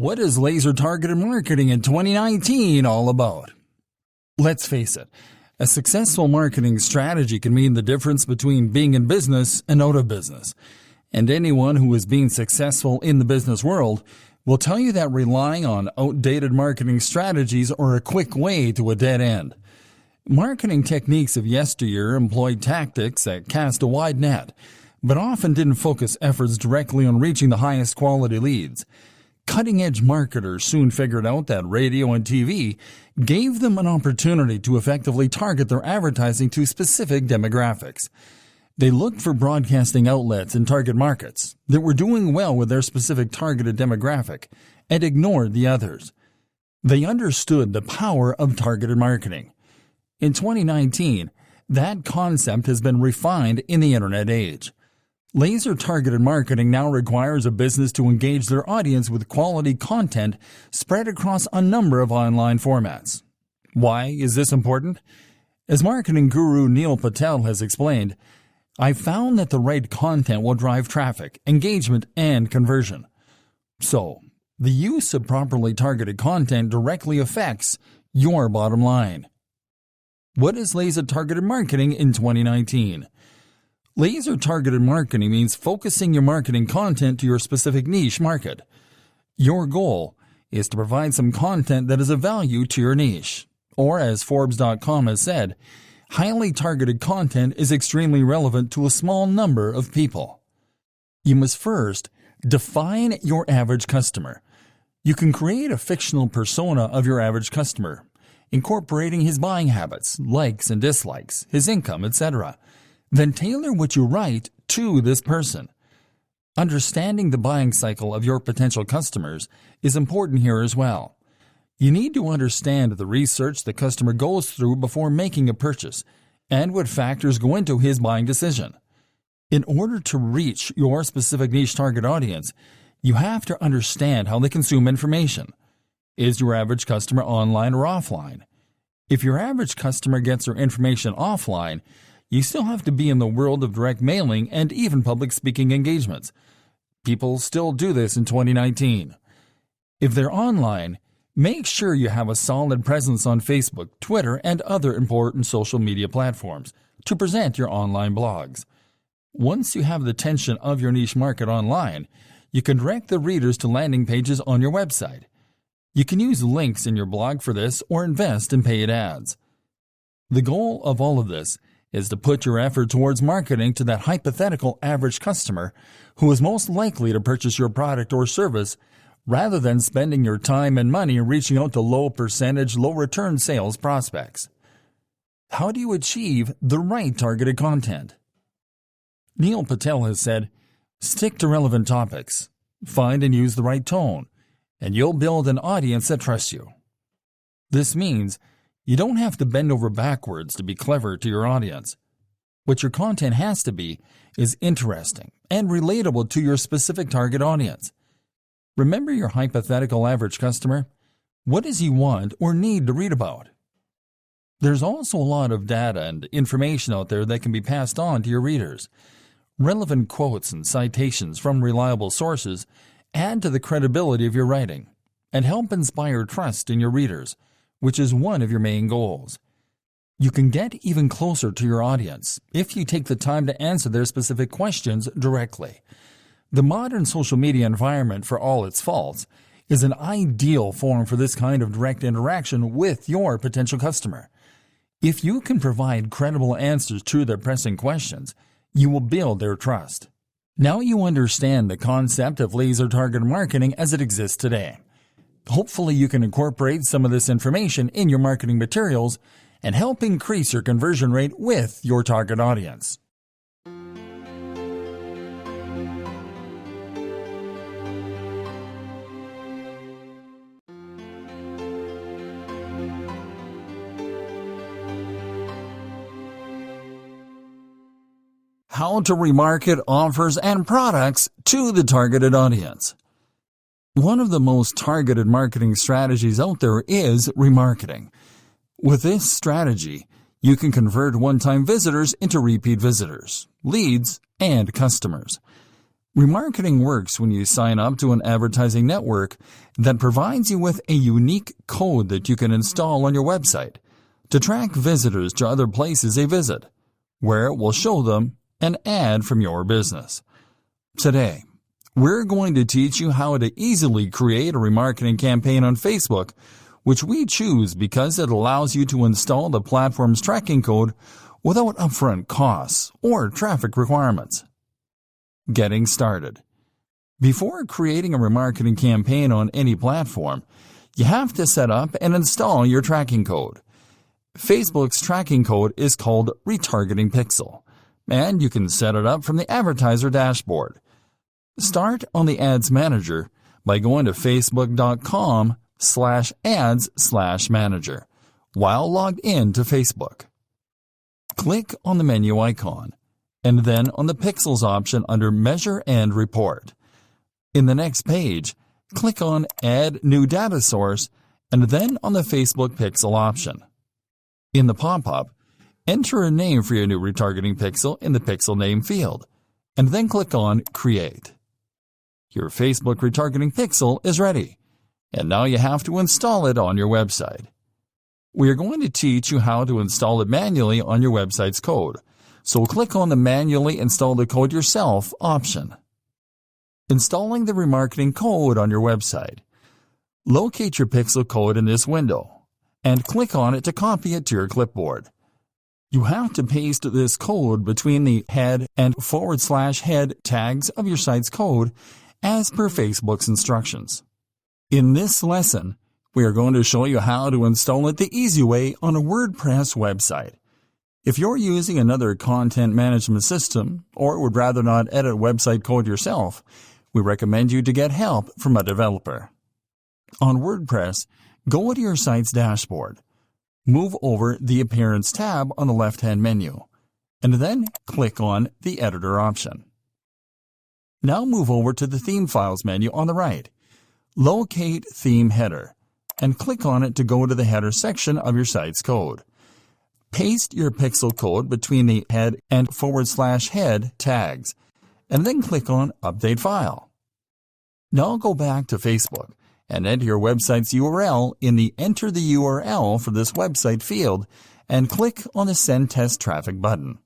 What is laser-targeted marketing in 2019 all about? Let's face it, a successful marketing strategy can mean the difference between being in business and out of business. And anyone who is being successful in the business world will tell you that relying on outdated marketing strategies are a quick way to a dead end. Marketing techniques of yesteryear employed tactics that cast a wide net, but often didn't focus efforts directly on reaching the highest quality leads. Cutting-edge marketers soon figured out that radio and TV gave them an opportunity to effectively target their advertising to specific demographics. They looked for broadcasting outlets in target markets that were doing well with their specific targeted demographic and ignored the others. They understood the power of targeted marketing. In 2019, that concept has been refined in the internet age. Laser-targeted marketing now requires a business to engage their audience with quality content spread across a number of online formats. Why is this important? As marketing guru Neil Patel has explained, I found that the right content will drive traffic, engagement, and conversion. So, the use of properly targeted content directly affects your bottom line. What is laser-targeted marketing in 2019? Laser-targeted marketing means focusing your marketing content to your specific niche market. Your goal is to provide some content that is of value to your niche. Or, as Forbes.com has said, highly targeted content is extremely relevant to a small number of people. You must first define your average customer. You can create a fictional persona of your average customer, incorporating his buying habits, likes and dislikes, his income, etc. Then tailor what you write to this person. Understanding the buying cycle of your potential customers is important here as well. You need to understand the research the customer goes through before making a purchase and what factors go into his buying decision. In order to reach your specific niche target audience, you have to understand how they consume information. Is your average customer online or offline? If your average customer gets their information offline, you still have to be in the world of direct mailing and even public speaking engagements. People still do this in 2019. If they're online, make sure you have a solid presence on Facebook, Twitter, and other important social media platforms to present your online blogs. Once you have the attention of your niche market online, you can direct the readers to landing pages on your website. You can use links in your blog for this or invest in paid ads. The goal of all of this is to put your effort towards marketing to that hypothetical average customer who is most likely to purchase your product or service rather than spending your time and money reaching out to low-percentage, low-return sales prospects. How do you achieve the right targeted content? Neil Patel has said, stick to relevant topics, find and use the right tone, and you'll build an audience that trusts you. This means you don't have to bend over backwards to be clever to your audience. What your content has to be is interesting and relatable to your specific target audience. Remember your hypothetical average customer? What does he want or need to read about? There's also a lot of data and information out there that can be passed on to your readers. Relevant quotes and citations from reliable sources add to the credibility of your writing and help inspire trust in your readers, which is one of your main goals. You can get even closer to your audience if you take the time to answer their specific questions directly. The modern social media environment, for all its faults, is an ideal form for this kind of direct interaction with your potential customer. If you can provide credible answers to their pressing questions, you will build their trust. Now you understand the concept of laser-targeted marketing as it exists today. Hopefully you can incorporate some of this information in your marketing materials and help increase your conversion rate with your target audience. How to remarket offers and products to the targeted audience. One of the most targeted marketing strategies out there is remarketing. With this strategy, you can convert one-time visitors into repeat visitors, leads, and customers. Remarketing works when you sign up to an advertising network that provides you with a unique code that you can install on your website to track visitors to other places they visit, where it will show them an ad from your business. Today, we're going to teach you how to easily create a remarketing campaign on Facebook, which we choose because it allows you to install the platform's tracking code without upfront costs or traffic requirements. Getting started. Before creating a remarketing campaign on any platform, you have to set up and install your tracking code. Facebook's tracking code is called Retargeting Pixel, and you can set it up from the advertiser dashboard. Start on the Ads Manager by going to facebook.com/ads/manager while logged in to Facebook. Click on the menu icon, and then on the Pixels option under Measure and Report. In the next page, click on Add New Data Source, and then on the Facebook Pixel option. In the pop-up, enter a name for your new retargeting pixel in the pixel name field, and then click on Create. Your Facebook retargeting pixel is ready, and now you have to install it on your website. We are going to teach you how to install it manually on your website's code, so click on the Manually Install the Code Yourself option. Installing the remarketing code on your website. Locate your pixel code in this window, and click on it to copy it to your clipboard. You have to paste this code between the head and /head tags of your site's code as per Facebook's instructions. In this lesson, we are going to show you how to install it the easy way on a WordPress website. If you're using another content management system or would rather not edit website code yourself, we recommend you to get help from a developer. On WordPress, go to your site's dashboard. Move over the Appearance tab on the left-hand menu, and then click on the Editor option. Now move over to the Theme Files menu on the right. Locate Theme Header, and click on it to go to the header section of your site's code. Paste your pixel code between the head and /head tags, and then click on Update File. Now go back to Facebook and enter your website's URL in the Enter the URL for this website field and click on the Send Test Traffic button.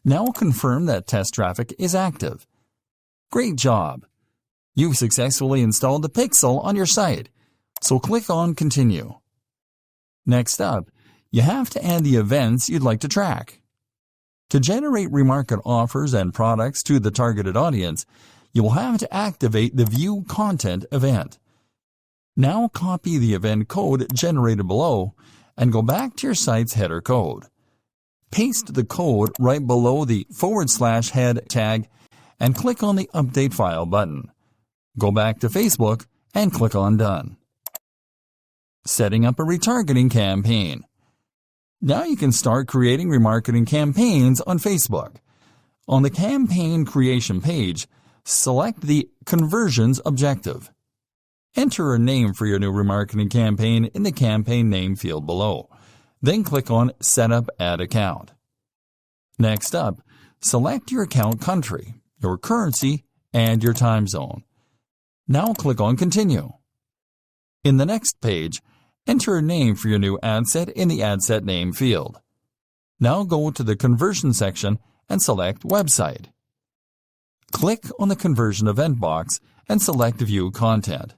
Now confirm that test traffic is active. Great job! You've successfully installed the pixel on your site, so click on Continue. Next up, you have to add the events you'd like to track. To generate remarket offers and products to the targeted audience, you will have to activate the View Content event. Now copy the event code generated below and go back to your site's header code. Paste the code right below the /head tag and click on the Update File button. Go back to Facebook and click on Done. Setting up a retargeting campaign. Now you can start creating remarketing campaigns on Facebook. On the campaign creation page, select the Conversions objective. Enter a name for your new remarketing campaign in the campaign name field below. Then click on Set up Ad Account. Next up, select your account country, your currency, and your time zone. Now click on Continue. In the next page, enter a name for your new ad set in the Ad Set Name field. Now go to the Conversion section and select Website. Click on the Conversion Event box and select View Content.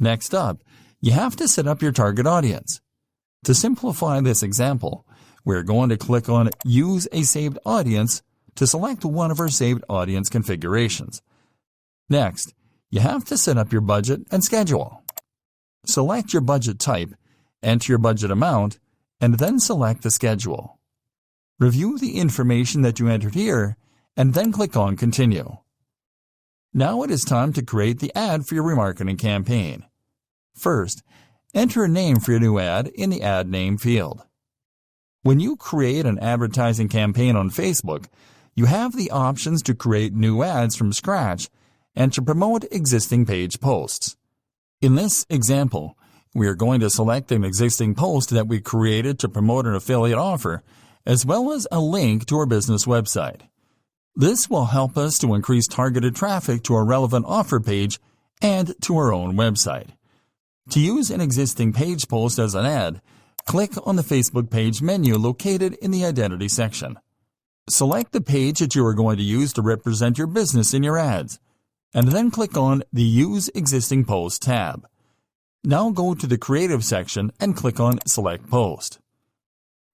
Next up, you have to set up your target audience. To simplify this example, we're going to click on Use a Saved Audience to select one of our saved audience configurations. Next, you have to set up your budget and schedule. Select your budget type, enter your budget amount, and then select the schedule. Review the information that you entered here, and then click on Continue. Now it is time to create the ad for your remarketing campaign. First, enter a name for your new ad in the Ad Name field. When you create an advertising campaign on Facebook, you have the options to create new ads from scratch and to promote existing page posts. In this example, we are going to select an existing post that we created to promote an affiliate offer, as well as a link to our business website. This will help us to increase targeted traffic to our relevant offer page and to our own website. To use an existing page post as an ad, click on the Facebook page menu located in the Identity section. Select the page that you are going to use to represent your business in your ads, and then click on the Use Existing Post tab. Now go to the Creative section and click on Select Post.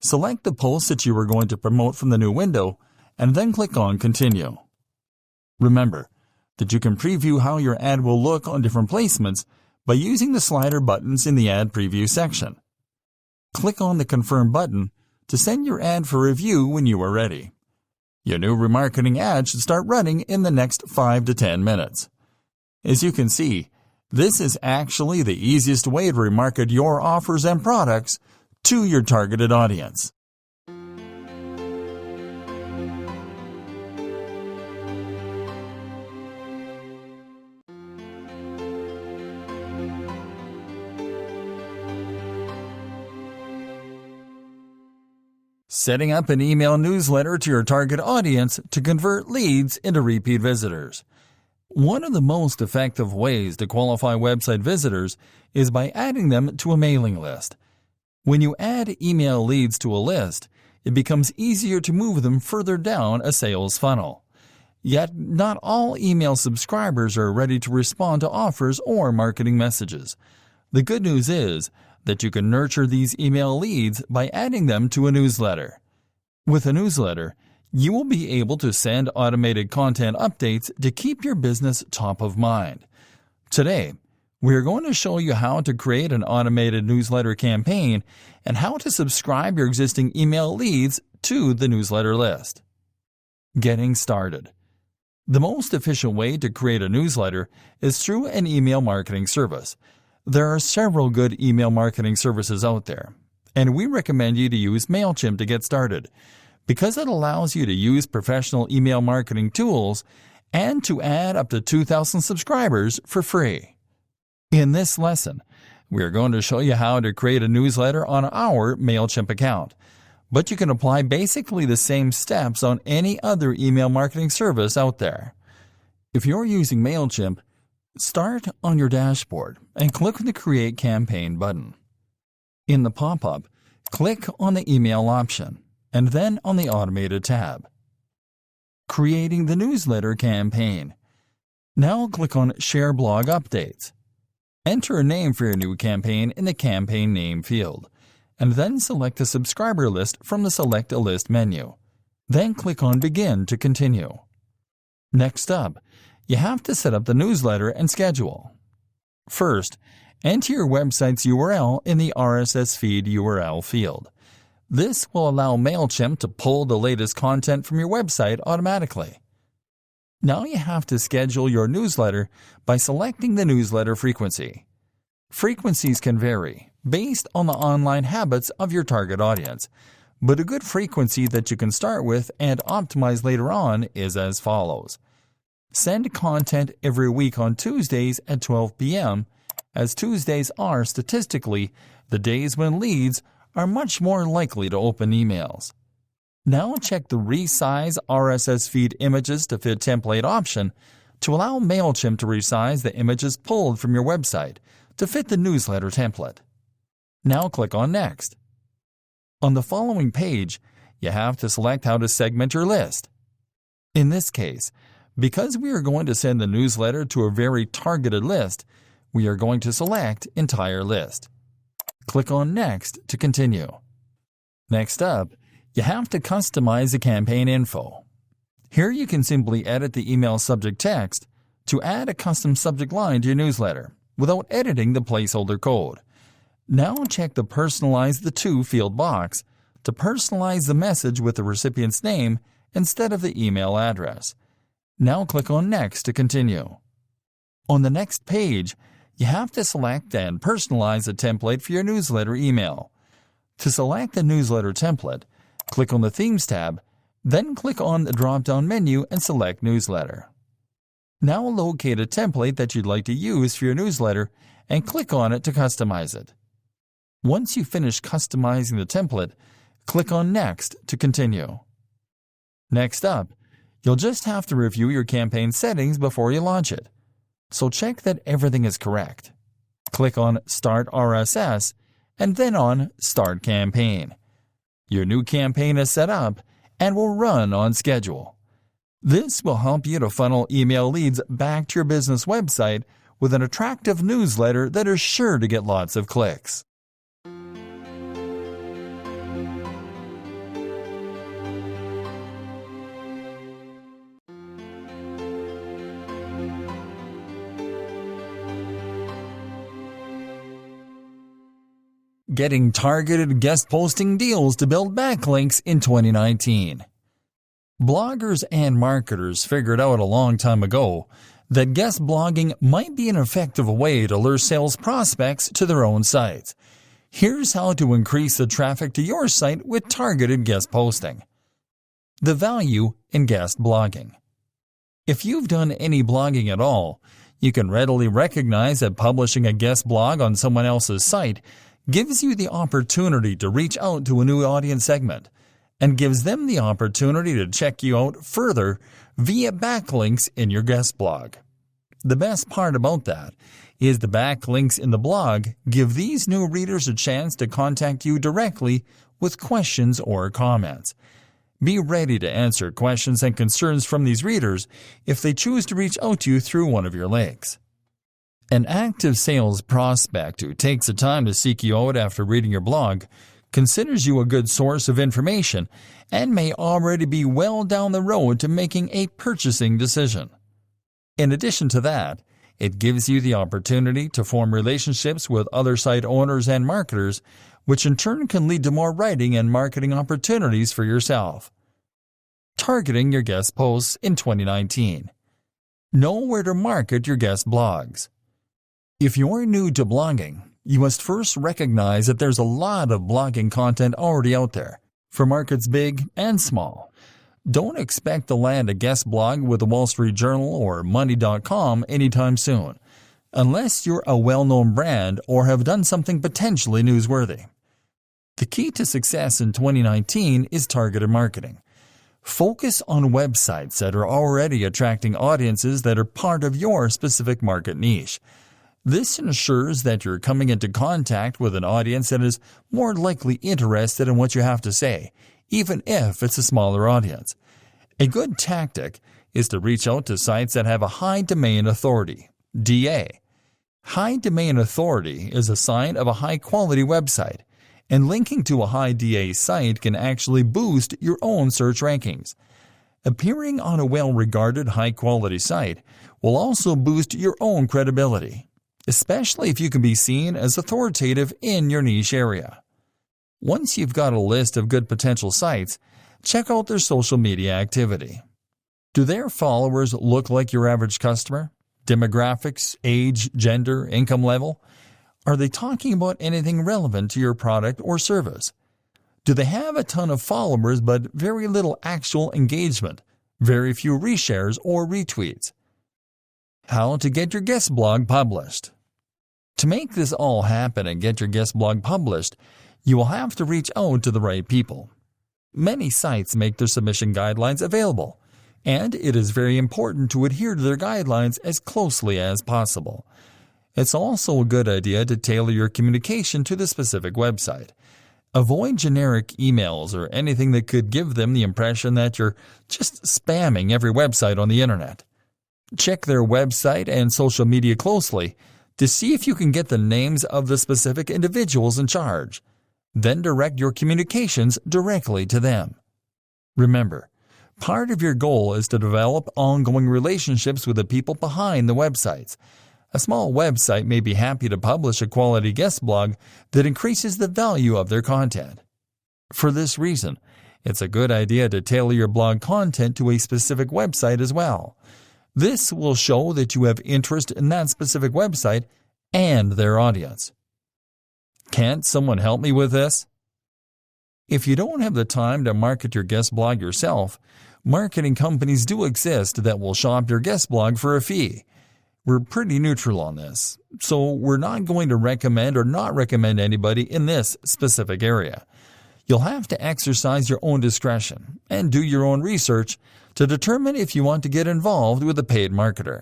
Select the post that you are going to promote from the new window, and then click on Continue. Remember that you can preview how your ad will look on different placements by using the slider buttons in the Ad Preview section. Click on the Confirm button to send your ad for review when you are ready. Your new remarketing ad should start running in the next 5 to 10 minutes. As you can see, this is actually the easiest way to remarket your offers and products to your targeted audience. Setting up an email newsletter to your target audience to convert leads into repeat visitors. One of the most effective ways to qualify website visitors is by adding them to a mailing list. When you add email leads to a list, it becomes easier to move them further down a sales funnel. Yet, not all email subscribers are ready to respond to offers or marketing messages. The good news is that you can nurture these email leads by adding them to a newsletter. With a newsletter, you will be able to send automated content updates to keep your business top of mind. Today, we are going to show you how to create an automated newsletter campaign and how to subscribe your existing email leads to the newsletter list. Getting started. The most efficient way to create a newsletter is through an email marketing service. There are several good email marketing services out there, and we recommend you to use MailChimp to get started because it allows you to use professional email marketing tools and to add up to 2,000 subscribers for free. In this lesson, we are going to show you how to create a newsletter on our MailChimp account, but you can apply basically the same steps on any other email marketing service out there. If you're using MailChimp, start on your dashboard and click on the Create Campaign button. In the pop-up, click on the Email option and then on the Automated tab. Creating the newsletter campaign. Now click on Share Blog Updates. Enter a name for your new campaign in the Campaign Name field, and then select a subscriber list from the Select a List menu. Then click on Begin to continue. Next up, you have to set up the newsletter and schedule. First, enter your website's URL in the RSS feed URL field. This will allow MailChimp to pull the latest content from your website automatically. Now you have to schedule your newsletter by selecting the newsletter frequency. Frequencies can vary based on the online habits of your target audience, but a good frequency that you can start with and optimize later on is as follows. Send content every week on Tuesdays at 12 p.m., as Tuesdays are statistically the days when leads are much more likely to open emails. Now check the Resize RSS feed images to fit template option to allow MailChimp to resize the images pulled from your website to fit the newsletter template. Now click on Next. On the following page, you have to select how to segment your list. In this case, because we are going to send the newsletter to a very targeted list, we are going to select Entire List. Click on Next to continue. Next up, you have to customize the campaign info. Here you can simply edit the email subject text to add a custom subject line to your newsletter without editing the placeholder code. Now check the Personalize the To field box to personalize the message with the recipient's name instead of the email address. Now click on Next to continue. On the next page, you have to select and personalize a template for your newsletter email. To select the newsletter template, click on the Themes tab, then click on the drop-down menu and select Newsletter. Now locate a template that you'd like to use for your newsletter and click on it to customize it. Once you finish customizing the template, click on Next to continue. Next up, You'll just have to review your campaign settings before you launch it. So check that everything is correct. Click on Start RSS and then on Start Campaign. Your new campaign is set up and will run on schedule. This will help you to funnel email leads back to your business website with an attractive newsletter that is sure to get lots of clicks. Getting targeted guest posting deals to build backlinks in 2019. Bloggers and marketers figured out a long time ago that guest blogging might be an effective way to lure sales prospects to their own sites. Here's how to increase the traffic to your site with targeted guest posting. The value in guest blogging. If you've done any blogging at all, you can readily recognize that publishing a guest blog on someone else's site gives you the opportunity to reach out to a new audience segment and gives them the opportunity to check you out further via backlinks in your guest blog. The best part about that is the backlinks in the blog give these new readers a chance to contact you directly with questions or comments. Be ready to answer questions and concerns from these readers if they choose to reach out to you through one of your links. An active sales prospect who takes the time to seek you out after reading your blog considers you a good source of information and may already be well down the road to making a purchasing decision. In addition to that, it gives you the opportunity to form relationships with other site owners and marketers, which in turn can lead to more writing and marketing opportunities for yourself. Targeting your guest posts in 2019. Know where to market your guest blogs. If you're new to blogging, you must first recognize that there's a lot of blogging content already out there, for markets big and small. Don't expect to land a guest blog with the Wall Street Journal or Money.com anytime soon, unless you're a well-known brand or have done something potentially newsworthy. The key to success in 2019 is targeted marketing. Focus on websites that are already attracting audiences that are part of your specific market niche. This ensures that you're coming into contact with an audience that is more likely interested in what you have to say, even if it's a smaller audience. A good tactic is to reach out to sites that have a high domain authority, DA. High domain authority is a sign of a high-quality website, and linking to a high DA site can actually boost your own search rankings. Appearing on a well-regarded high-quality site will also boost your own credibility, especially if you can be seen as authoritative in your niche area. Once you've got a list of good potential sites, check out their social media activity. Do their followers look like your average customer? Demographics, age, gender, income level? Are they talking about anything relevant to your product or service? Do they have a ton of followers but very little actual engagement, very few reshares or retweets? How to get your guest blog published. To make this all happen and get your guest blog published, you will have to reach out to the right people. Many sites make their submission guidelines available, and it is very important to adhere to their guidelines as closely as possible. It's also a good idea to tailor your communication to the specific website. Avoid generic emails or anything that could give them the impression that you're just spamming every website on the internet. Check their website and social media closely to see if you can get the names of the specific individuals in charge. Then direct your communications directly to them. Remember, part of your goal is to develop ongoing relationships with the people behind the websites. A small website may be happy to publish a quality guest blog that increases the value of their content. For this reason, it's a good idea to tailor your blog content to a specific website as well. This will show that you have interest in that specific website and their audience. Can't someone help me with this? If you don't have the time to market your guest blog yourself, marketing companies do exist that will shop your guest blog for a fee. We're pretty neutral on this, so we're not going to recommend or not recommend anybody in this specific area. You'll have to exercise your own discretion and do your own research to determine if you want to get involved with a paid marketer.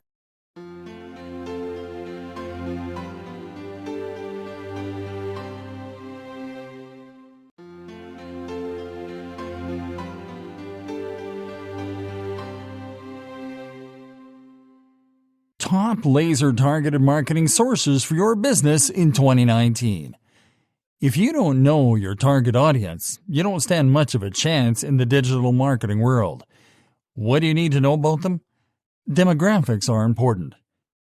Top laser-targeted marketing sources for your business in 2019. If you don't know your target audience, you don't stand much of a chance in the digital marketing world. What do you need to know about them? Demographics are important.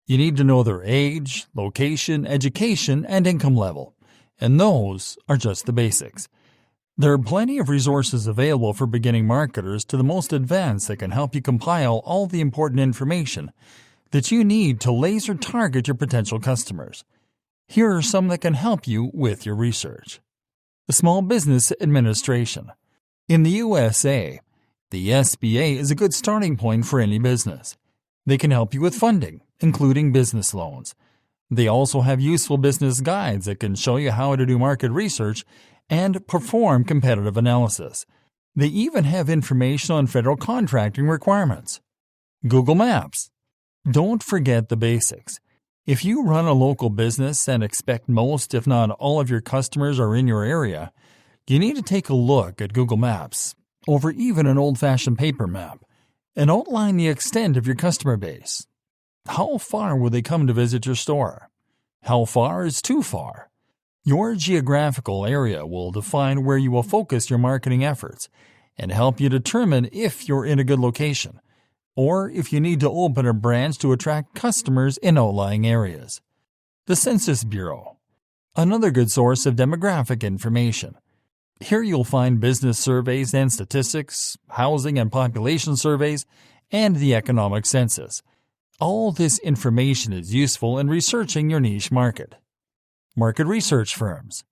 You need to know their age, location, education, and income level, and those are just the basics. There are plenty of resources available for beginning marketers to the most advanced that can help you compile all the important information that you need to laser target your potential customers. Here are some that can help you with your research. The Small Business Administration. In the USA, the SBA is a good starting point for any business. They can help you with funding, including business loans. They also have useful business guides that can show you how to do market research and perform competitive analysis. They even have information on federal contracting requirements. Google Maps. Don't forget the basics. If you run a local business and expect most, if not all, of your customers are in your area, you need to take a look at Google Maps over even an old-fashioned paper map and outline the extent of your customer base. How far will they come to visit your store? How far is too far? Your geographical area will define where you will focus your marketing efforts and help you determine if you're in a good location, or if you need to open a branch to attract customers in outlying areas. The Census Bureau. Another good source of demographic information. Here you'll find business surveys and statistics, housing and population surveys, and the economic census. All this information is useful in researching your niche market. Market research firms.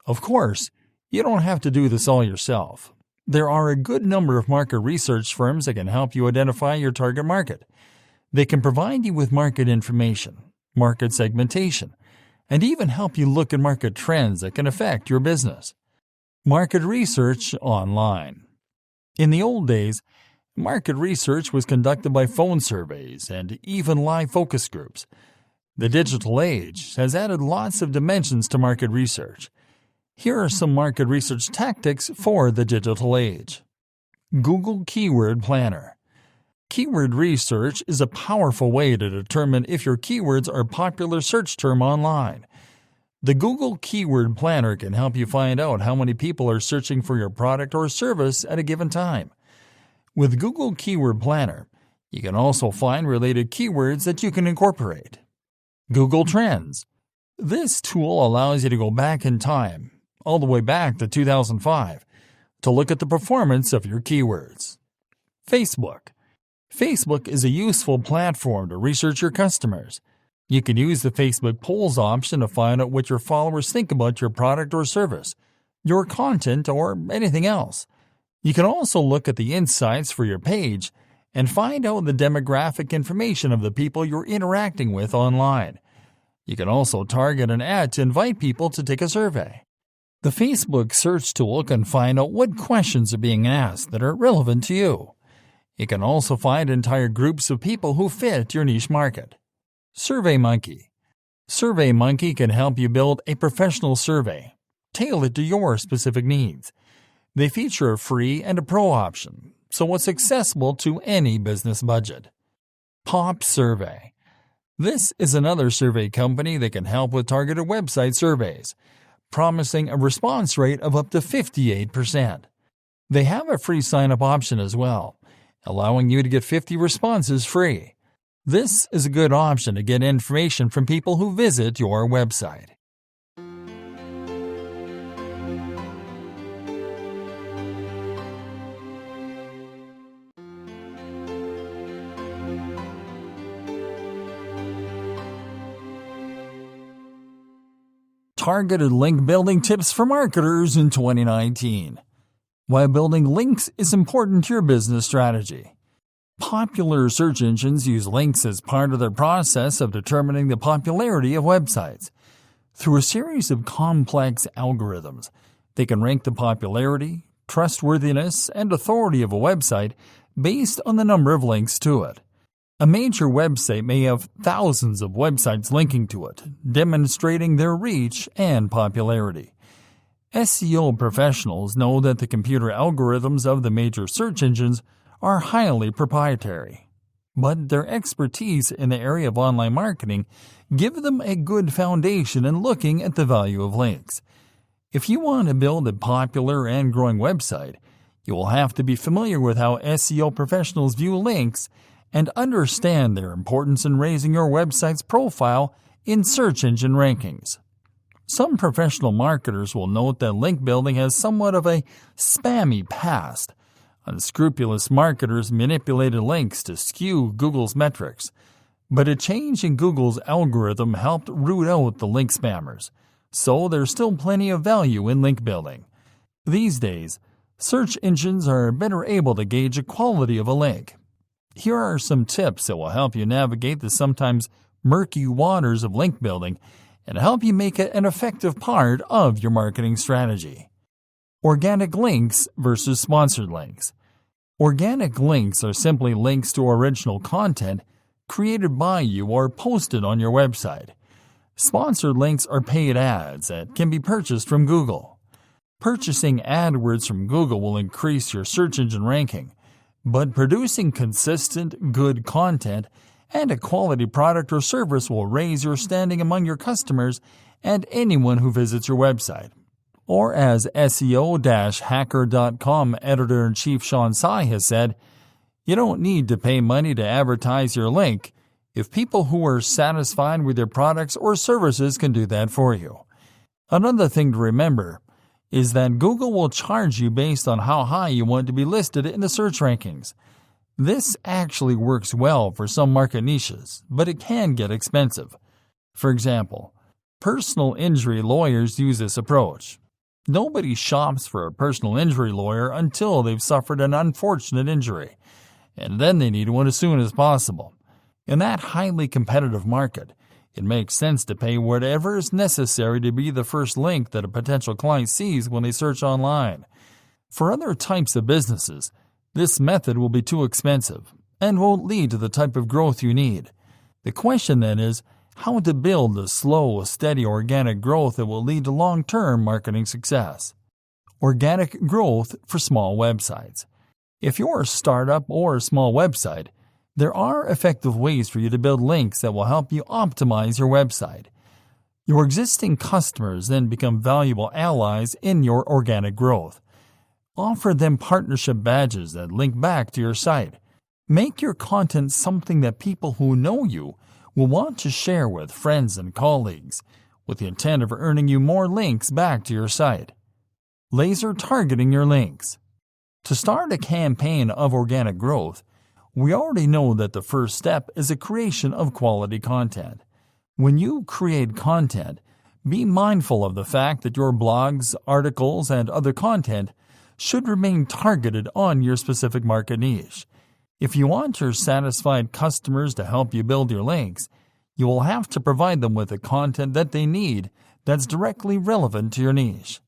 Of course, you don't have to do this all yourself. There are a good number of market research firms that can help you identify your target market. They can provide you with market information, market segmentation, and even help you look at market trends that can affect your business. Market research online. In the old days, market research was conducted by phone surveys and even live focus groups. The digital age has added lots of dimensions to market research. Here are some market research tactics for the digital age. Google Keyword Planner. Keyword research is a powerful way to determine if your keywords are a popular search term online. The Google Keyword Planner can help you find out how many people are searching for your product or service at a given time. With Google Keyword Planner, you can also find related keywords that you can incorporate. Google Trends. This tool allows you to go back in time, all the way back to 2005, to look at the performance of your keywords. Facebook. Facebook is a useful platform to research your customers. You can use the Facebook polls option to find out what your followers think about your product or service, your content, or anything else. You can also look at the insights for your page and find out the demographic information of the people you're interacting with online. You can also target an ad to invite people to take a survey. The Facebook search tool can find out what questions are being asked that are relevant to you. It can also find entire groups of people who fit your niche market. SurveyMonkey. SurveyMonkey can help you build a professional survey, tailored to your specific needs. They feature a free and a pro option, so it's accessible to any business budget. Pop Survey. This is another survey company that can help with targeted website surveys, promising a response rate of up to 58%. They have a free sign-up option as well, allowing you to get 50 responses free. This is a good option to get information from people who visit your website. Targeted link building tips for marketers in 2019. Why building links is important to your business strategy. Popular search engines use links as part of their process of determining the popularity of websites. Through a series of complex algorithms, They can rank the popularity, trustworthiness, and authority of a website based on the number of links to it. A major website may have thousands of websites linking to it, demonstrating their reach and popularity. SEO professionals know that the computer algorithms of the major search engines are highly proprietary, but their expertise in the area of online marketing give them a good foundation in looking at the value of links. If you want to build a popular and growing website, you will have to be familiar with how SEO professionals view links and understand their importance in raising your website's profile in search engine rankings. Some professional marketers will note that link building has somewhat of a spammy past. Unscrupulous marketers manipulated links to skew Google's metrics, but a change in Google's algorithm helped root out the link spammers, so there's still plenty of value in link building. These days, search engines are better able to gauge the quality of a link. Here are some tips that will help you navigate the sometimes murky waters of link building and help you make it an effective part of your marketing strategy. Organic links versus sponsored links. Organic links are simply links to original content created by you or posted on your website. Sponsored links are paid ads that can be purchased from Google. Purchasing AdWords from Google will increase your search engine ranking, but producing consistent, good content and a quality product or service will raise your standing among your customers and anyone who visits your website. Or as SEO-hacker.com editor-in-chief Sean Tsai has said, you don't need to pay money to advertise your link if people who are satisfied with your products or services can do that for you. Another thing to remember is that Google will charge you based on how high you want to be listed in the search rankings. This actually works well for some market niches, but it can get expensive. For example, personal injury lawyers use this approach. Nobody shops for a personal injury lawyer until they've suffered an unfortunate injury, and then they need one as soon as possible. In that highly competitive market, it makes sense to pay whatever is necessary to be the first link that a potential client sees when they search online. For other types of businesses, this method will be too expensive and won't lead to the type of growth you need. The question then is how to build the slow, steady organic growth that will lead to long-term marketing success. Organic growth for small websites. If you're a startup or a small website, there are effective ways for you to build links that will help you optimize your website. Your existing customers then become valuable allies in your organic growth. Offer them partnership badges that link back to your site. Make your content something that people who know you will want to share with friends and colleagues, with the intent of earning you more links back to your site. Laser targeting your links. To start a campaign of organic growth, we already know that the first step is a creation of quality content. When you create content, be mindful of the fact that your blogs, articles, and other content should remain targeted on your specific market niche. If you want your satisfied customers to help you build your links, you will have to provide them with the content that they need that's directly relevant to your niche.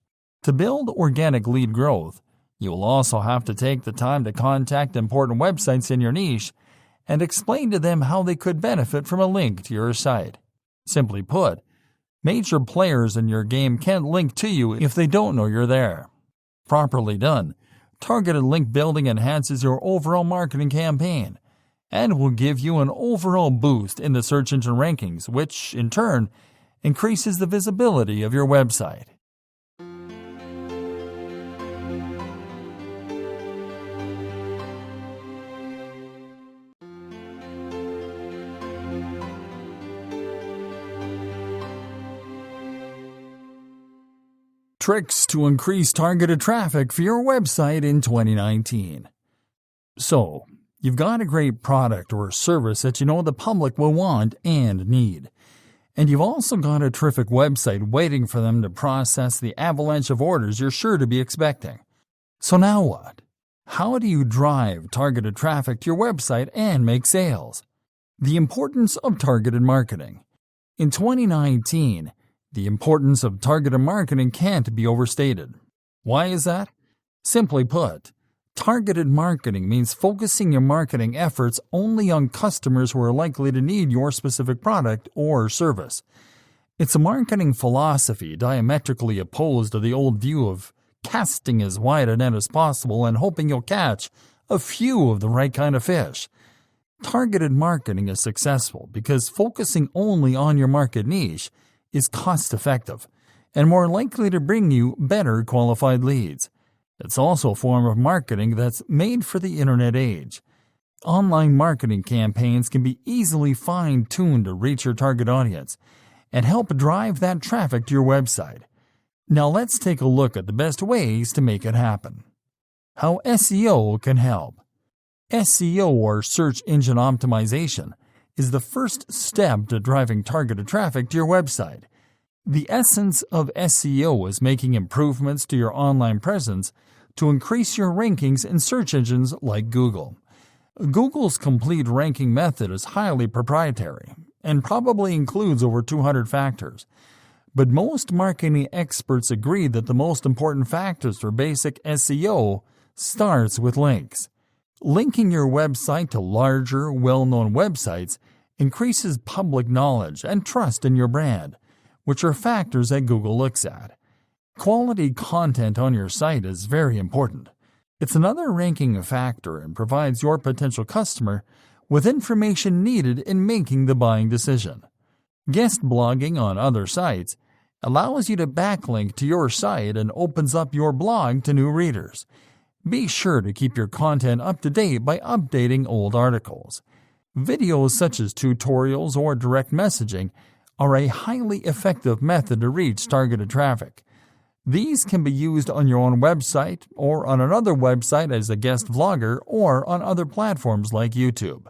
To build organic lead growth, you will also have to take the time to contact important websites in your niche and explain to them how they could benefit from a link to your site. Simply put, major players in your game can't link to you if they don't know you're there. Properly done, targeted link building enhances your overall marketing campaign and will give you an overall boost in the search engine rankings, which, in turn, increases the visibility of your website. Tricks to increase targeted traffic for your website in 2019. So, you've got a great product or service that you know the public will want and need. And you've also got a terrific website waiting for them to process the avalanche of orders you're sure to be expecting. So now what? How do you drive targeted traffic to your website and make sales? The importance of targeted marketing. In 2019, the importance of targeted marketing can't be overstated. Why is that? Simply put, targeted marketing means focusing your marketing efforts only on customers who are likely to need your specific product or service. It's a marketing philosophy diametrically opposed to the old view of casting as wide a net as possible and hoping you'll catch a few of the right kind of fish. Targeted marketing is successful because focusing only on your market niche is cost-effective and more likely to bring you better qualified leads. It's also a form of marketing that's made for the internet age. Online marketing campaigns can be easily fine-tuned to reach your target audience and help drive that traffic to your website. Now let's take a look at the best ways to make it happen. How SEO can help. SEO, or search engine optimization, is the first step to driving targeted traffic to your website. The essence of SEO is making improvements to your online presence to increase your rankings in search engines like Google. Google's complete ranking method is highly proprietary and probably includes over 200 factors. But most marketing experts agree that the most important factors for basic SEO starts with links. Linking your website to larger, well-known websites increases public knowledge and trust in your brand, which are factors that Google looks at. Quality content on your site is very important. It's another ranking factor and provides your potential customer with information needed in making the buying decision. Guest blogging on other sites allows you to backlink to your site and opens up your blog to new readers. Be sure to keep your content up to date by updating old articles. Videos such as tutorials or direct messaging are a highly effective method to reach targeted traffic. These can be used on your own website or on another website as a guest vlogger or on other platforms like YouTube.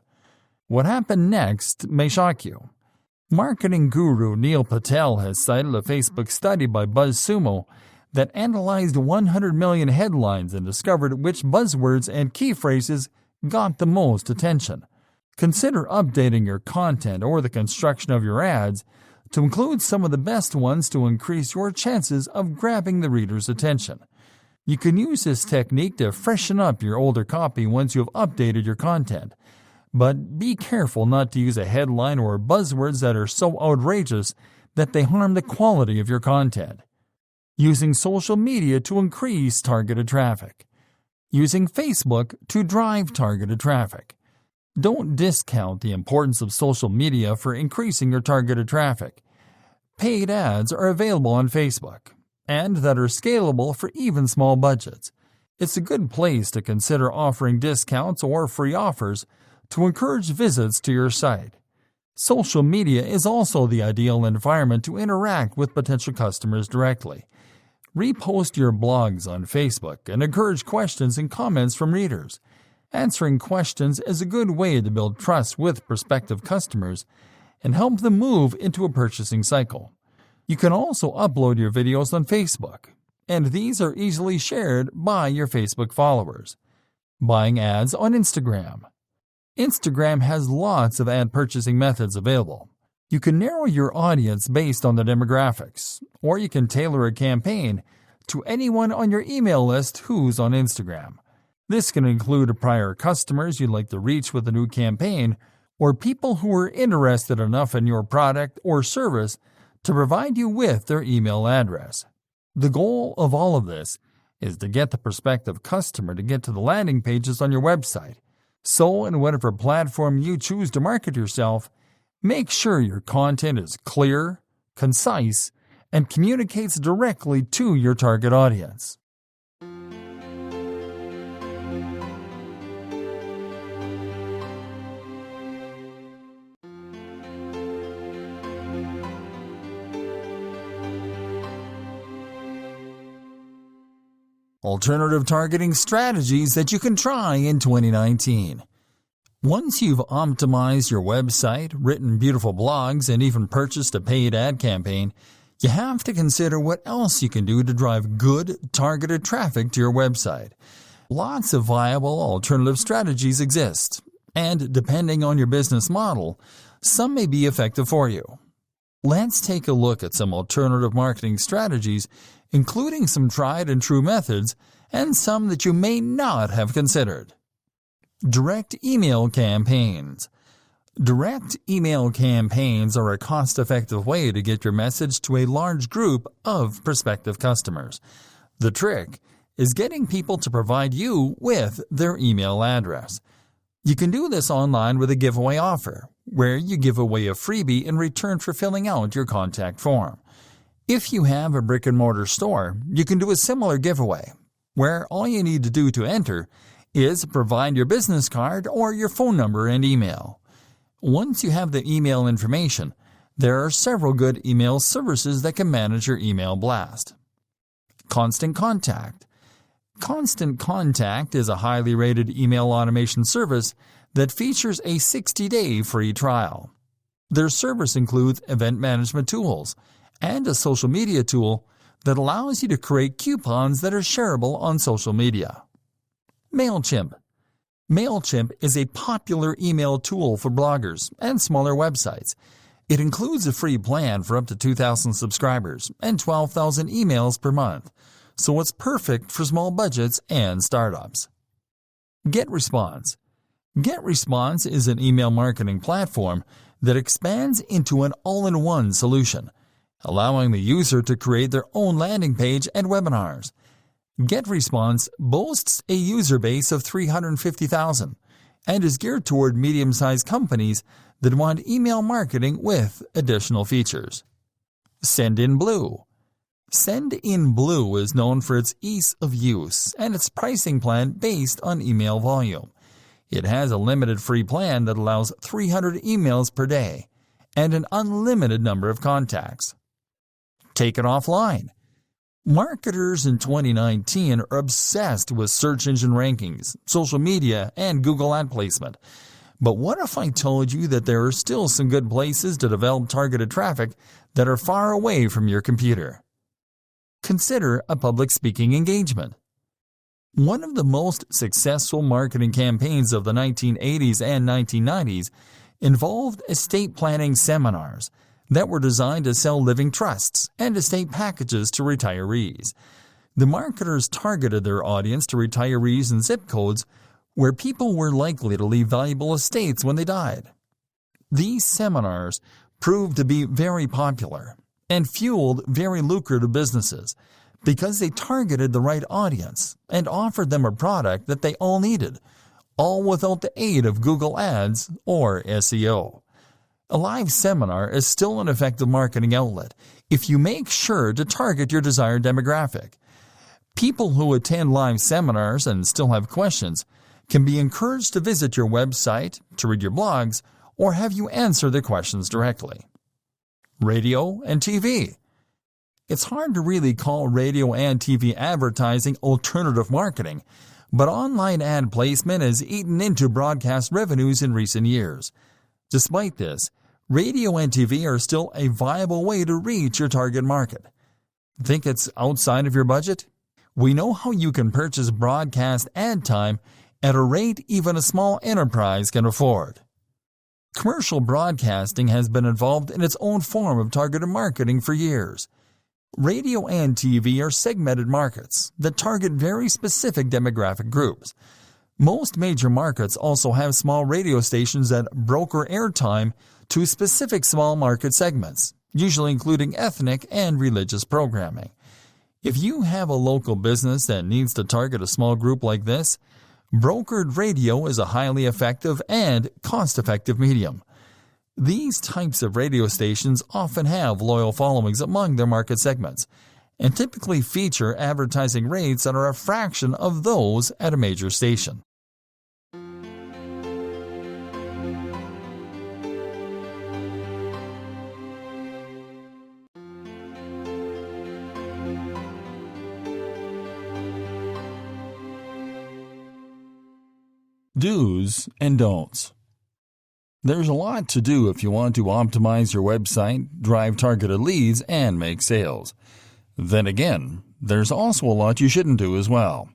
What happened next may shock you. Marketing guru Neil Patel has cited a Facebook study by BuzzSumo that analyzed 100 million headlines and discovered which buzzwords and key phrases got the most attention. Consider updating your content or the construction of your ads to include some of the best ones to increase your chances of grabbing the reader's attention. You can use this technique to freshen up your older copy once you have updated your content. But be careful not to use a headline or buzzwords that are so outrageous that they harm the quality of your content. Using social media to increase targeted traffic. Using Facebook to drive targeted traffic. Don't discount the importance of social media for increasing your targeted traffic. Paid ads are available on Facebook, and that are scalable for even small budgets. It's a good place to consider offering discounts or free offers to encourage visits to your site. Social media is also the ideal environment to interact with potential customers directly. Repost your blogs on Facebook and encourage questions and comments from readers. Answering questions is a good way to build trust with prospective customers and help them move into a purchasing cycle. You can also upload your videos on Facebook, and these are easily shared by your Facebook followers. Buying ads on Instagram. Instagram has lots of ad purchasing methods available. You can narrow your audience based on the demographics, or you can tailor a campaign to anyone on your email list who's on Instagram. This can include prior customers you'd like to reach with a new campaign, or people who are interested enough in your product or service to provide you with their email address. The goal of all of this is to get the prospective customer to get to the landing pages on your website. So, in whatever platform you choose to market yourself, make sure your content is clear, concise, and communicates directly to your target audience. Alternative targeting strategies that you can try in 2019. Once you've optimized your website, written beautiful blogs, and even purchased a paid ad campaign, you have to consider what else you can do to drive good, targeted traffic to your website. Lots of viable alternative strategies exist, and depending on your business model, some may be effective for you. Let's take a look at some alternative marketing strategies, including some tried and true methods and some that you may not have considered. Direct email campaigns. Direct email campaigns are a cost-effective way to get your message to a large group of prospective customers. The trick is getting people to provide you with their email address. You can do this online with a giveaway offer, where you give away a freebie in return for filling out your contact form. If you have a brick-and-mortar store, you can do a similar giveaway, where all you need to do to enter is provide your business card or your phone number and email. Once you have the email information, there are several good email services that can manage your email blast. Constant Contact. Constant Contact is a highly rated email automation service that features a 60-day free trial. Their service includes event management tools and a social media tool that allows you to create coupons that are shareable on social media. MailChimp. MailChimp is a popular email tool for bloggers and smaller websites. It includes a free plan for up to 2,000 subscribers and 12,000 emails per month, so it's perfect for small budgets and startups. GetResponse. GetResponse is an email marketing platform that expands into an all-in-one solution, allowing the user to create their own landing page and webinars. GetResponse boasts a user base of 350,000 and is geared toward medium-sized companies that want email marketing with additional features. Sendinblue. Sendinblue is known for its ease of use and its pricing plan based on email volume. It has a limited free plan that allows 300 emails per day and an unlimited number of contacts. Take It Offline. Marketers in 2019 are obsessed with search engine rankings, social media, and Google ad placement. But what if I told you that there are still some good places to develop targeted traffic that are far away from your computer? Consider a public speaking engagement. One of the most successful marketing campaigns of the 1980s and 1990s involved estate planning seminars that were designed to sell living trusts and estate packages to retirees. The marketers targeted their audience to retirees in zip codes where people were likely to leave valuable estates when they died. These seminars proved to be very popular and fueled very lucrative businesses because they targeted the right audience and offered them a product that they all needed, all without the aid of Google Ads or SEO. A live seminar is still an effective marketing outlet if you make sure to target your desired demographic. People who attend live seminars and still have questions can be encouraged to visit your website, to read your blogs, or have you answer their questions directly. Radio and TV. It's hard to really call radio and TV advertising alternative marketing, but online ad placement has eaten into broadcast revenues in recent years. Despite this, radio and TV are still a viable way to reach your target market. Think it's outside of your budget? We know how you can purchase broadcast ad time at a rate even a small enterprise can afford. Commercial broadcasting has been involved in its own form of targeted marketing for years. Radio and TV are segmented markets that target very specific demographic groups. Most major markets also have small radio stations that broker airtime to specific small market segments, usually including ethnic and religious programming. If you have a local business that needs to target a small group like this, brokered radio is a highly effective and cost-effective medium. These types of radio stations often have loyal followings among their market segments and typically feature advertising rates that are a fraction of those at a major station. Do's and don'ts. There's a lot to do if you want to optimize your website, drive targeted leads, and make sales. Then again, there's also a lot you shouldn't do as well.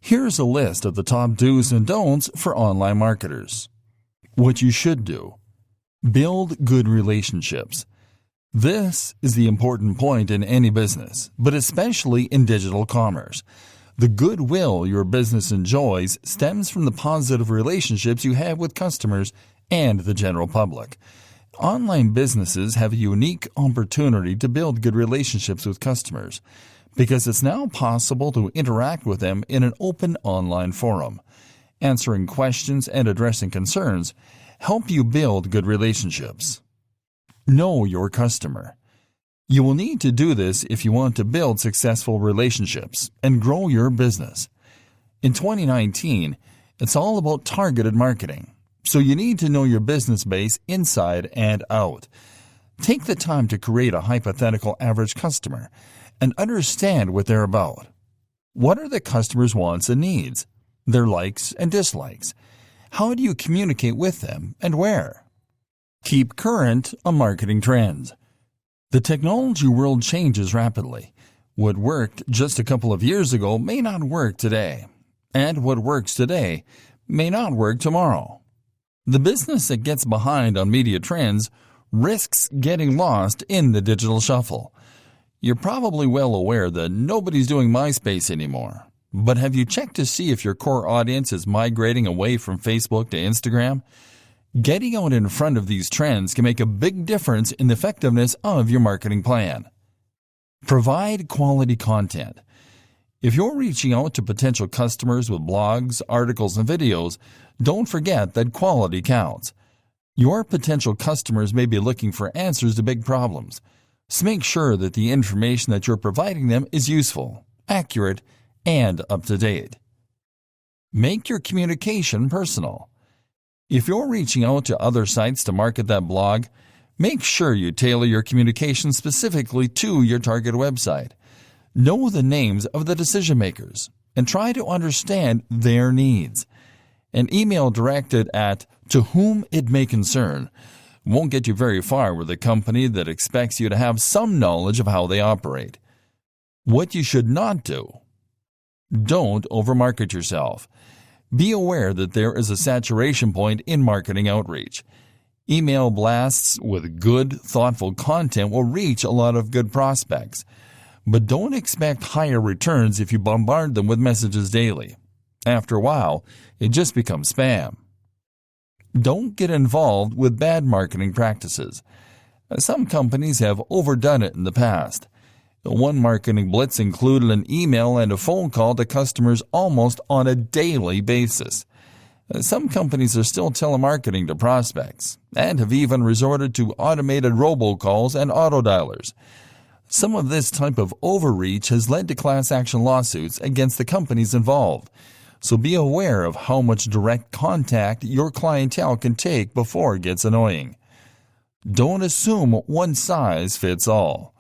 Here's a list of the top do's and don'ts for online marketers. What you should do. Build good relationships. This is the important point in any business, but especially in digital commerce. The goodwill your business enjoys stems from the positive relationships you have with customers and the general public. Online businesses have a unique opportunity to build good relationships with customers because it's now possible to interact with them in an open online forum. Answering questions and addressing concerns help you build good relationships. Know your customer. You will need to do this if you want to build successful relationships and grow your business. In 2019, it's all about targeted marketing, so you need to know your business base inside and out. Take the time to create a hypothetical average customer and understand what they're about. What are the customer's wants and needs? Their likes and dislikes? How do you communicate with them and where? Keep current on marketing trends. The technology world changes rapidly. What worked just a couple of years ago may not work today, and what works today may not work tomorrow. The business that gets behind on media trends risks getting lost in the digital shuffle. You're probably well aware that nobody's doing MySpace anymore, but have you checked to see if your core audience is migrating away from Facebook to Instagram? Getting out in front of these trends can make a big difference in the effectiveness of your marketing plan. Provide quality content. If you're reaching out to potential customers with blogs, articles, and videos, don't forget that quality counts. Your potential customers may be looking for answers to big problems, so make sure that the information that you're providing them is useful, accurate, and up to date. Make your communication personal. If you're reaching out to other sites to market that blog, make sure you tailor your communication specifically to your target website. Know the names of the decision makers and try to understand their needs. An email directed at "to whom it may concern" won't get you very far with a company that expects you to have some knowledge of how they operate. What you should not do: don't overmarket yourself. Be aware that there is a saturation point in marketing outreach. Email blasts with good, thoughtful content will reach a lot of good prospects, but don't expect higher returns if you bombard them with messages daily. After a while, it just becomes spam. Don't get involved with bad marketing practices. Some companies have overdone it in the past. One marketing blitz included an email and a phone call to customers almost on a daily basis. Some companies are still telemarketing to prospects and have even resorted to automated robocalls and autodialers. Some of this type of overreach has led to class action lawsuits against the companies involved, so be aware of how much direct contact your clientele can take before it gets annoying. Don't assume one size fits all.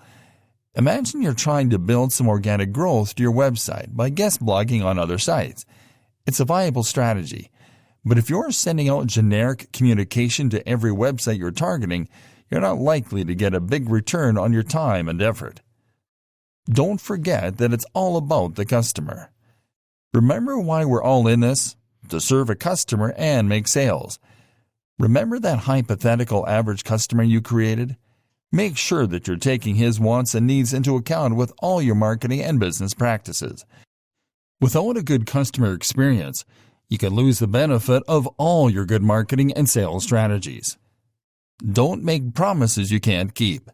Imagine you're trying to build some organic growth to your website by guest blogging on other sites. It's a viable strategy, but if you're sending out generic communication to every website you're targeting, you're not likely to get a big return on your time and effort. Don't forget that it's all about the customer. Remember why we're all in this? To serve a customer and make sales. Remember that hypothetical average customer you created? Make sure that you're taking his wants and needs into account with all your marketing and business practices. Without a good customer experience, you can lose the benefit of all your good marketing and sales strategies. Don't make promises you can't keep.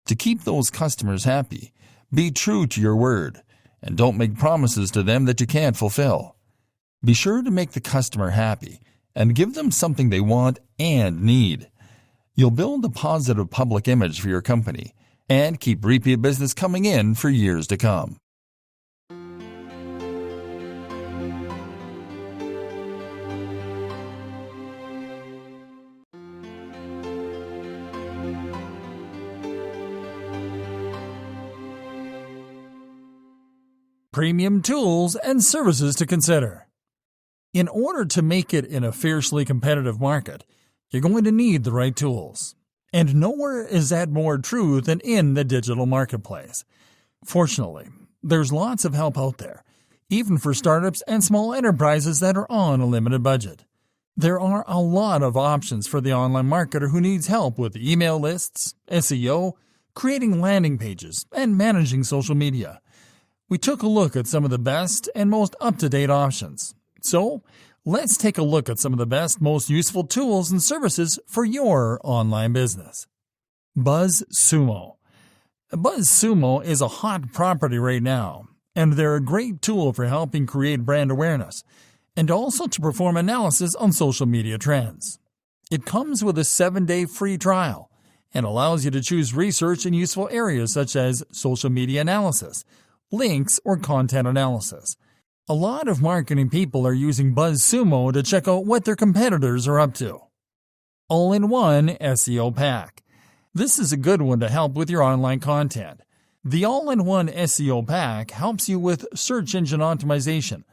To keep those customers happy, be true to your word, and don't make promises to them that you can't fulfill. Be sure to make the customer happy and give them something they want and need. You'll build a positive public image for your company and keep repeat business coming in for years to come. Premium tools and services to consider. In order to make it in a fiercely competitive market, you're going to need the right tools. And nowhere is that more true than in the digital marketplace. Fortunately, there's lots of help out there, even for startups and small enterprises that are on a limited budget. There are a lot of options for the online marketer who needs help with email lists, SEO, creating landing pages, and managing social media. We took a look at some of the best and most up-to-date options. So, let's take a look at some of the best, most useful tools and services for your online business. BuzzSumo. BuzzSumo is a hot property right now, and they're a great tool for helping create brand awareness, and also to perform analysis on social media trends. It comes with a 7-day free trial and allows you to choose research in useful areas such as social media analysis, links, or content analysis. A lot of marketing people are using BuzzSumo to check out what their competitors are up to. All-in-One SEO Pack. This is a good one to help with your online content. The All-in-One SEO Pack helps you with search engine optimization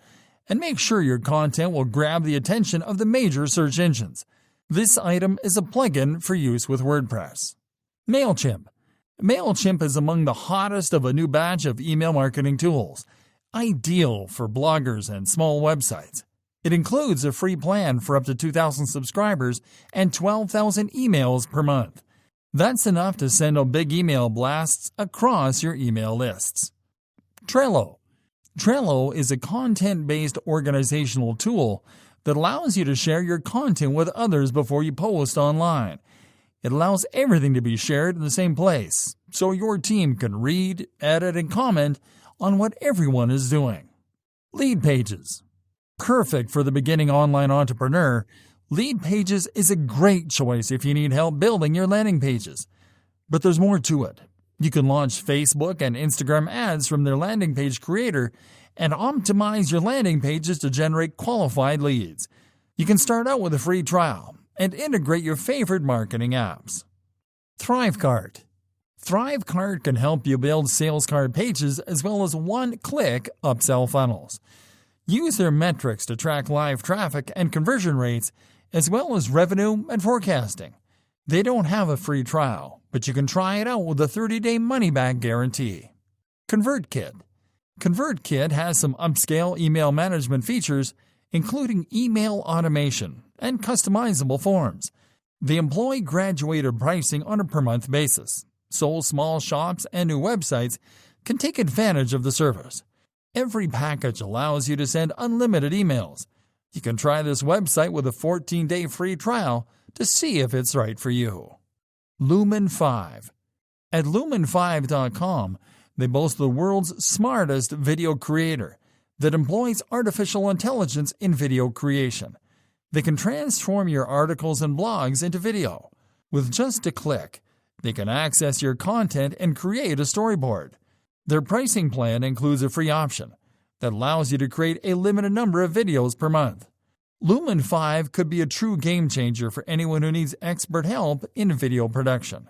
and make sure your content will grab the attention of the major search engines. This item is a plugin for use with WordPress. MailChimp. MailChimp is among the hottest of a new batch of email marketing tools, ideal for bloggers and small websites. It includes a free plan for up to 2,000 subscribers and 12,000 emails per month. That's enough to send out big email blasts across your email lists. Trello. Trello is a content-based organizational tool that allows you to share your content with others before you post online. It allows everything to be shared in the same place, so your team can read, edit, and comment on what everyone is doing. Lead Pages. Perfect for the beginning online entrepreneur, Lead Pages is a great choice if you need help building your landing pages. But there's more to it. You can launch Facebook and Instagram ads from their landing page creator and optimize your landing pages to generate qualified leads. You can start out with a free trial and integrate your favorite marketing apps. Thrivecart. Thrivecart can help you build sales card pages as well as one-click upsell funnels. Use their metrics to track live traffic and conversion rates as well as revenue and forecasting. They don't have a free trial, but you can try it out with a 30-day money-back guarantee. ConvertKit. ConvertKit has some upscale email management features, including email automation and customizable forms. They employ graduated pricing on a per-month basis, so small shops and new websites can take advantage of the service. Every package allows you to send unlimited emails. You can try this website with a 14-day free trial to see if it's right for you. Lumen5. At Lumen5.com, they boast the world's smartest video creator that employs artificial intelligence in video creation. They can transform your articles and blogs into video. With just a click, they can access your content and create a storyboard. Their pricing plan includes a free option that allows you to create a limited number of videos per month. Lumen 5 could be a true game changer for anyone who needs expert help in video production.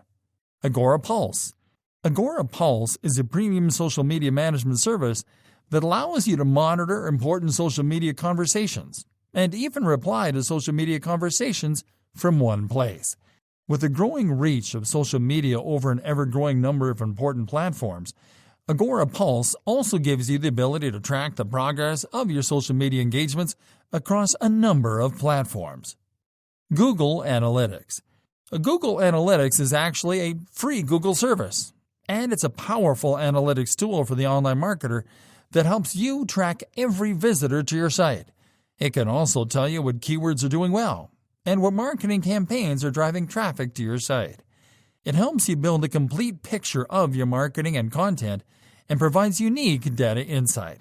Agorapulse. Agorapulse is a premium social media management service that allows you to monitor important social media conversations and even reply to social media conversations from one place. With the growing reach of social media over an ever-growing number of important platforms, Agorapulse also gives you the ability to track the progress of your social media engagements across a number of platforms. Google Analytics. Google Analytics is actually a free Google service, and it's a powerful analytics tool for the online marketer that helps you track every visitor to your site. It can also tell you what keywords are doing well and what marketing campaigns are driving traffic to your site. It helps you build a complete picture of your marketing and content and provides unique data insight.